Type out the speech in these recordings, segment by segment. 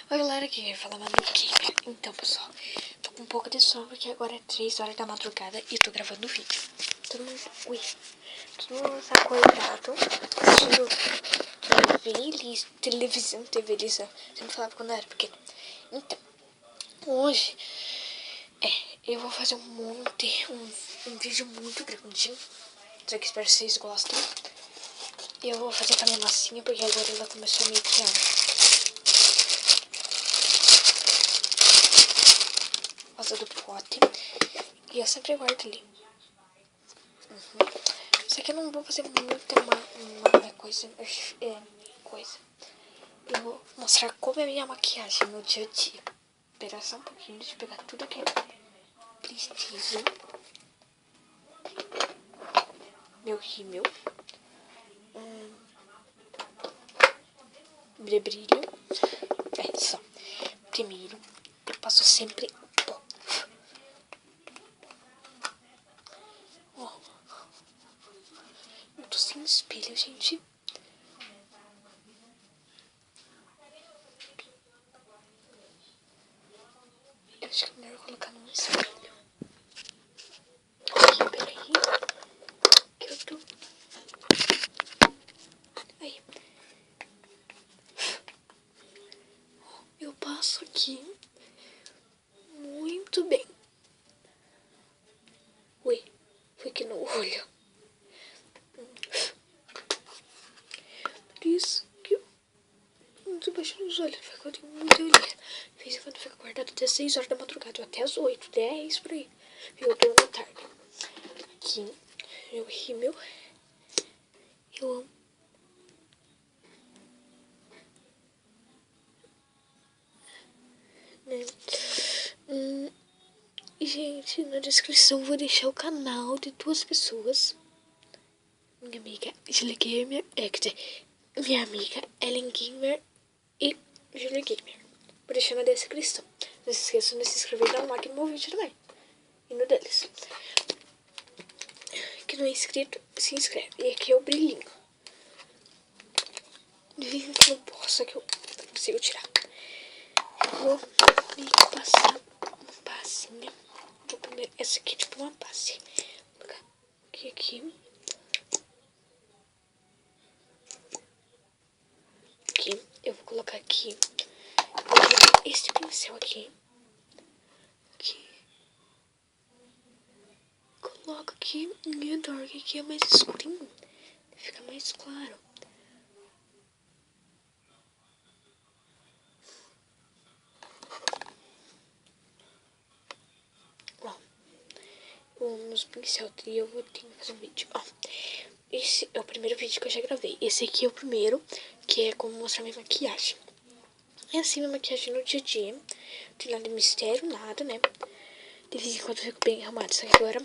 Oi galera, aqui quem fala Manu Gamer. Então pessoal, tô com um pouco de sono porque agora é 3 horas da madrugada e tô gravando o vídeo. Todo mundo tá acordado assistindo TV lisa. Sempre falava quando eu era pequeno. Então, hoje eu vou fazer um vídeo muito grandinho. Só que espero que vocês gostem. E eu vou fazer com a minha massinha porque agora ela começou a meio que do pote. E eu sempre guardo ali. Só que eu não vou fazer muita coisa. Eu vou mostrar como é a minha maquiagem no dia a dia. Esperar só um pouquinho, deixa eu pegar tudo que eu preciso. Meu rímel. Brilho. É só. Primeiro, eu passo sempre pó. Eu tô sem espelho, gente. Eu acho que é melhor colocar num espelho. Aqui, peraí. Que eu tô... Aí. Eu passo aqui. Muito bem. Ui, foi aqui no olho. Por isso que eu não tô baixando os olhos. Eu tenho muita olheira. De vez em quando fica guardado até 6 horas da madrugada. Até as 8, 10 por aí. Eu durmo tarde. Aqui, meu rímel. Eu amo. Né? Gente, na descrição vou deixar o canal de 2 pessoas. Minha amiga Julia Gamer, quer dizer, minha amiga Ellen Gamer e Julia Gamer. Vou deixar na descrição. Não se esqueçam de se inscrever e dar um like no meu vídeo também. E no deles. Quem não é inscrito, se inscreve. E aqui é o brilhinho. De vez em quando eu posso, que eu não consigo tirar. Vou meio que passar uma passinha. Vou primeiro essa aqui, tipo uma passe. Vou colocar aqui. Eu vou colocar aqui. Vou colocar esse pincel aqui. Coloco aqui no redor, que aqui é mais escurinho. Fica mais claro. Ó, nos pincel e eu vou ter que fazer um vídeo. Ó, esse é o primeiro vídeo que eu já gravei. Esse aqui é o primeiro, que é como mostrar minha maquiagem. É assim minha maquiagem no dia a dia. Não tem nada de mistério, nada, né? De vez em quando eu fico bem arrumada, só que agora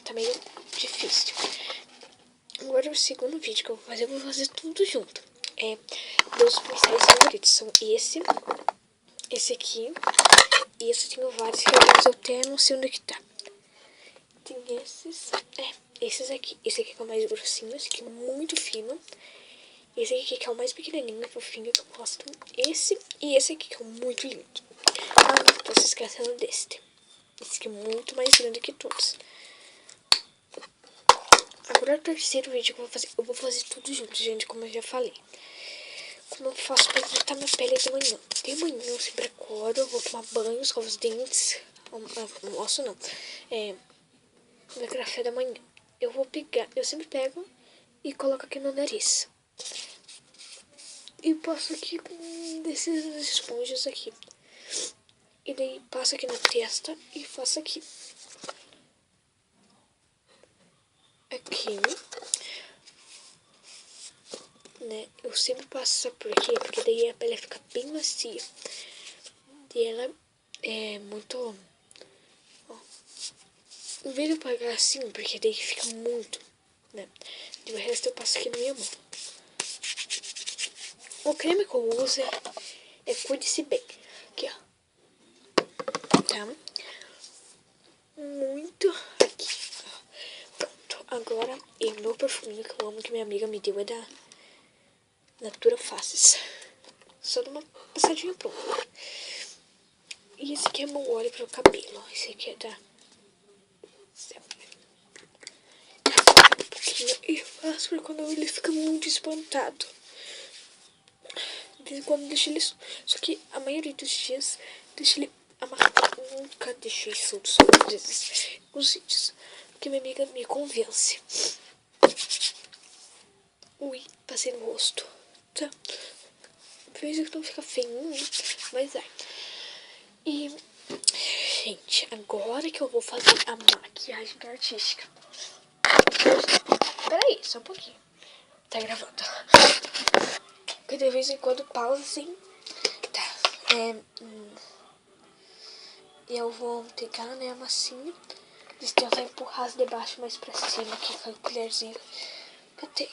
tá meio difícil. Agora o segundo vídeo que eu vou fazer tudo junto. Meus pincéis favoritos são esse aqui. E esse eu tenho vários que eu até não sei onde é que tá. Tem esses aqui. Esse aqui que é o mais grossinho, esse aqui é muito fino. Esse aqui que é o mais pequenininho e fofinho que eu gosto. Esse e esse aqui que é muito lindo. Ah, não, tô se esquecendo desse. Esse aqui é muito mais grande que todos. Agora o terceiro vídeo que eu vou fazer tudo junto, gente, como eu já falei. Como eu faço pra hidratar minha pele de manhã. De manhã eu sempre acordo, eu vou tomar banho, escovo os dentes. Almoço não. Meu café da manhã. Eu sempre pego e coloco aqui no nariz. E passo aqui com desses esponjas aqui. E daí passo aqui na testa e faço aqui. Aqui. Né? Eu sempre passo, sabe por quê? Porque daí a pele fica bem macia. E ela é muito... Ó. Em vez de eu pagar assim, porque daí fica muito, né? E o resto eu passo aqui na minha mão. O creme que eu uso é Cuide-se Bem. Aqui, ó. Tá? Muito aqui. Pronto. Agora, o meu perfuminho que eu amo, que minha amiga me deu, é da Natura Faces. Só dou uma passadinha pronta. E esse aqui é meu óleo pro cabelo. Esse aqui é da Céu. Um pouquinho e faço porque quando ele fica muito espantado. De vez em quando deixo ele... Só que a maioria dos dias deixo ele amarrado. Nunca deixei solto, só às vezes nos vídeos. Porque minha amiga me convence. Ui, passei no rosto. Tá. Vejo que não fica feinho, mas é. E, gente, agora que eu vou fazer a maquiagem artística. Peraí, só um pouquinho. Tá gravando. Porque de vez em quando pausa assim. Tá. Eu vou pegar, né, a massinha. Tentar empurrar de baixo mais pra cima aqui com a colherzinha. Botei.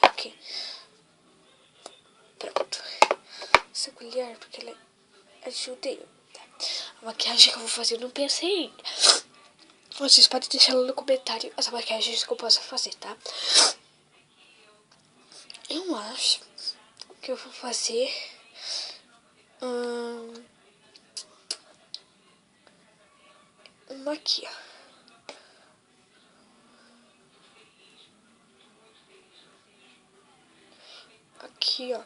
Aqui. Pronto. Essa colher, porque ela ajuda eu. Tá. A maquiagem que eu vou fazer, eu não pensei ainda. Vocês podem deixar lá no comentário as maquiagens que eu possa fazer, tá? Eu acho que eu vou fazer... uma aqui, ó. Aqui, ó.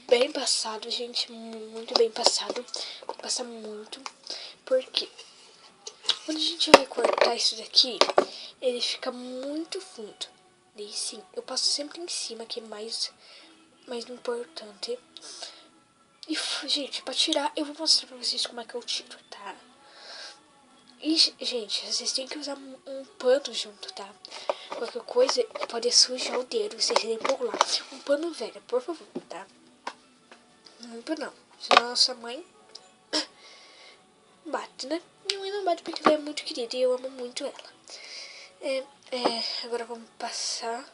Bem passado, gente. Muito bem passado. Passa muito. Porque quando a gente vai cortar isso daqui, ele fica muito fundo. Daí sim, eu passo sempre em cima, que é mais importante. E, gente, pra tirar, eu vou mostrar pra vocês como é que eu tiro, tá? E, gente, vocês têm que usar um pano junto, tá? Qualquer coisa pode sujar o dedo, vocês têm que pôr lá. Um pano velho, por favor, tá? Muito não. Senão a sua mãe bate, né? Minha mãe não bate porque ela é muito querida e eu amo muito ela. Agora vamos passar.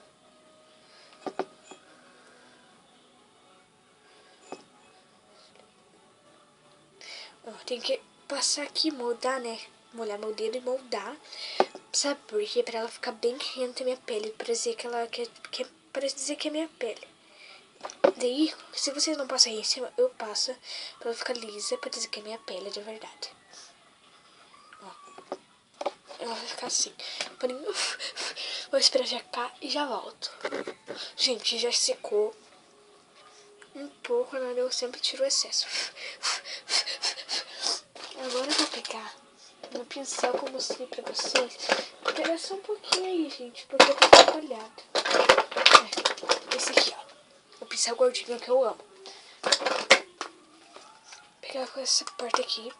Ó, tem que passar aqui, moldar, né? Molhar meu dedo e moldar. Sabe por quê? Pra ela ficar bem rente a minha pele. Pra dizer que ela para dizer que é minha pele. Daí, se vocês não passam aí em cima, eu passo pra ela ficar lisa, pra dizer que é minha pele de verdade. Ó. Ela vai ficar assim. Vou esperar secar e já volto. Gente, já secou um pouco, né? Eu sempre tiro o excesso. Agora eu vou pegar no pincel que eu mostrei pra vocês. Vou pegar só um pouquinho aí, gente, porque eu tô atrapalhado. Esse aqui, ó. O pincel gordinho que eu amo. Vou pegar com essa parte aqui.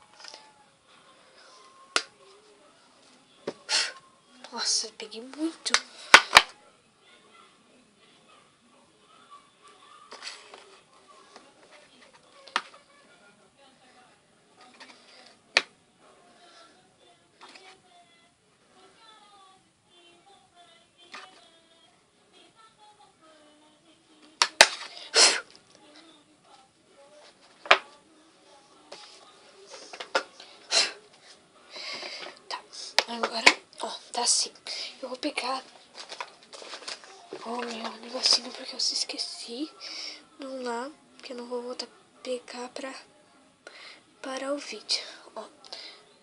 Nossa, peguei muito. Tá, agora, ó, tá assim. Eu vou pegar meu negocinho porque eu se esqueci. Não lá, porque eu não vou voltar a pegar pra parar o vídeo. Ó,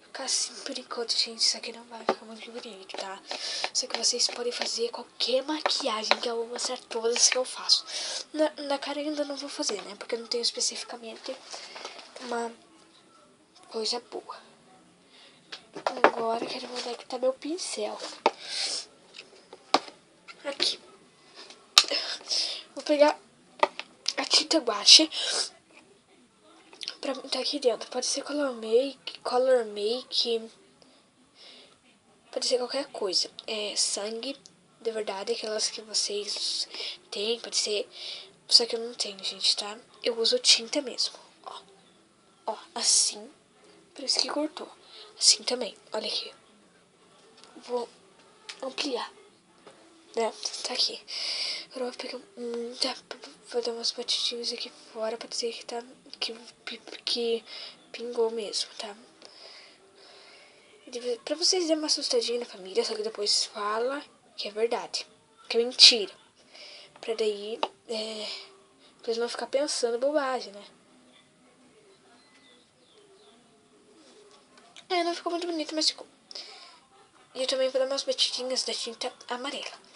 ficar assim por enquanto, gente. Isso aqui não vai ficar muito bonito, tá? Só que vocês podem fazer qualquer maquiagem que eu vou mostrar todas que eu faço. Na cara ainda não vou fazer, né? Porque eu não tenho especificamente uma coisa boa. Agora eu quero mudar que tá meu pincel. Aqui. Vou pegar a tinta guache pra tá aqui dentro. Pode ser color make, pode ser qualquer coisa. Sangue, de verdade, aquelas que vocês têm, pode ser. Só que eu não tenho, gente, tá? Eu uso tinta mesmo. Ó, assim. Parece que cortou. Assim também, olha aqui. Vou ampliar. né? Tá aqui. Agora eu vou pegar vou dar umas batidinhas aqui fora pra dizer que tá, que pingou mesmo, tá? Pra vocês darem uma assustadinha na família, só que depois fala que é verdade, que é mentira. Pra daí, eles não ficar pensando bobagem, né? Não ficou muito bonito, mas ficou. E eu também vou dar umas batidinhas da tinta amarela.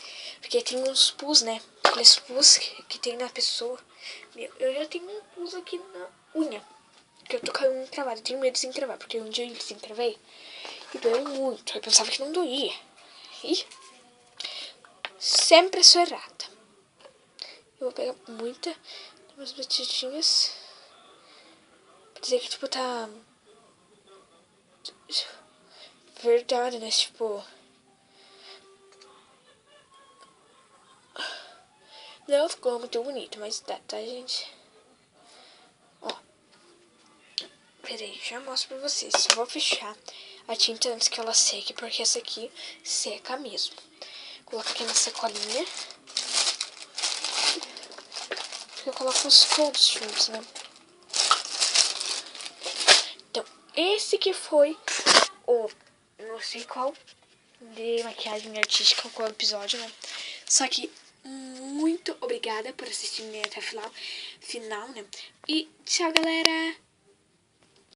Porque tem uns pus, né? Aqueles pus que tem na pessoa. Eu já tenho um pus aqui na unha. Que eu tô com a unha encravada. Eu tenho medo de desencravar, porque um dia eu desencravei e doeu muito. Eu pensava que não doía. E sempre sou errada. Eu vou pegar umas batidinhas. Pra dizer que, tipo, tá... verdade, né? Tipo... Não ficou muito bonito, mas tá, gente? Ó. Peraí, já mostro pra vocês. Só vou fechar a tinta antes que ela seque, porque essa aqui seca mesmo. Colocar aqui na sacolinha. Porque eu coloco todos juntos, né? Então, esse que foi o... não sei qual de maquiagem artística, qual episódio, né? Só que muito obrigada por assistirem até o final, né? E tchau, galera!